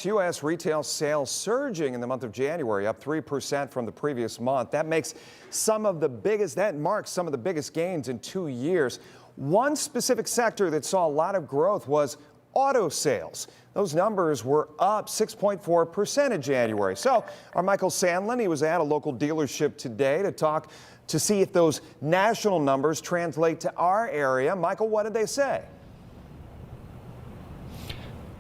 U.S. retail sales surging in the month of January, up 3% from the previous month. That marks some of the biggest gains in 2 years. One specific sector that saw a lot of growth was auto sales. Those numbers were up 6.4% in January. So our Michael Sandlin, he was at a local dealership today to see if those national numbers translate to our area. Michael, what did they say?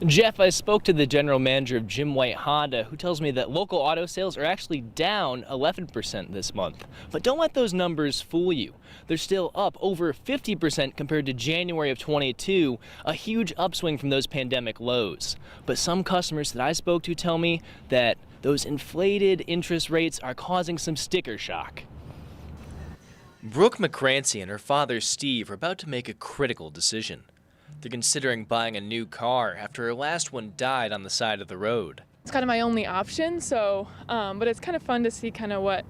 Jeff, I spoke to the general manager of Jim White Honda, who tells me that local auto sales are actually down 11% this month. But don't let those numbers fool you. They're still up over 50% compared to January of 22, a huge upswing from those pandemic lows. But some customers that I spoke to tell me that those inflated interest rates are causing some sticker shock. Brooke McCrancy and her father Steve are about to make a critical decision. They're considering buying a new car after her last one died on the side of the road. It's kind of my only option, but it's kind of fun to see kind of what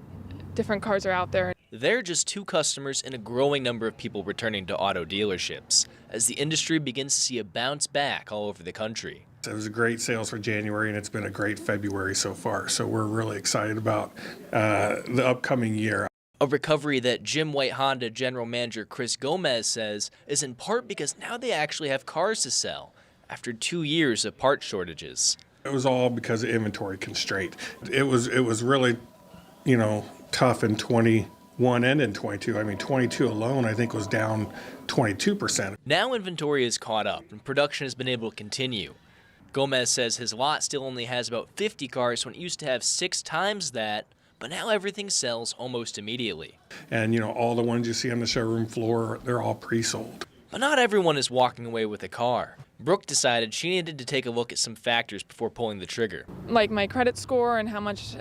different cars are out there. They're just two customers and a growing number of people returning to auto dealerships as the industry begins to see a bounce back all over the country. It was a great sales for January, and it's been a great February so far. So we're really excited about the upcoming year. A recovery that Jim White Honda General Manager Chris Gomez says is in part because now they actually have cars to sell after 2 years of part shortages. It was all because of inventory constraint. It was really, tough in 21 and in 22. I mean, 22 alone, I think, was down 22%. Now inventory is caught up and production has been able to continue. Gomez says his lot still only has about 50 cars when it used to have 6 times that. But now everything sells almost immediately. And, all the ones you see on the showroom floor, they're all pre-sold. But not everyone is walking away with a car. Brooke decided she needed to take a look at some factors before pulling the trigger. Like my credit score and how much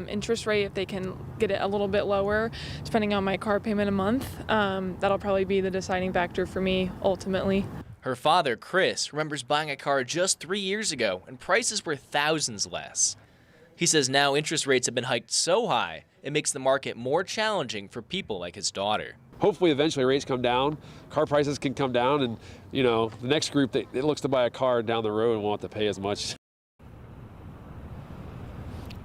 interest rate, if they can get it a little bit lower, depending on my car payment a month, that'll probably be the deciding factor for me ultimately. Her father, Chris, remembers buying a car just 3 years ago and prices were thousands less. He says now interest rates have been hiked so high, it makes the market more challenging for people like his daughter. Hopefully eventually rates come down, car prices can come down, and the next group that looks to buy a car down the road won't have to pay as much.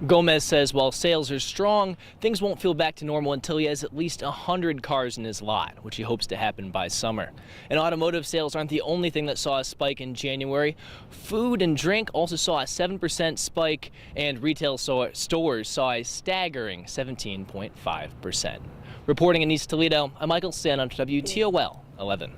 Gomez says while sales are strong, things won't feel back to normal until he has at least 100 cars in his lot, which he hopes to happen by summer. And automotive sales aren't the only thing that saw a spike in January. Food and drink also saw a 7% spike, and retail stores saw a staggering 17.5%. Reporting in East Toledo, I'm Michael Sandlin, WTOL 11.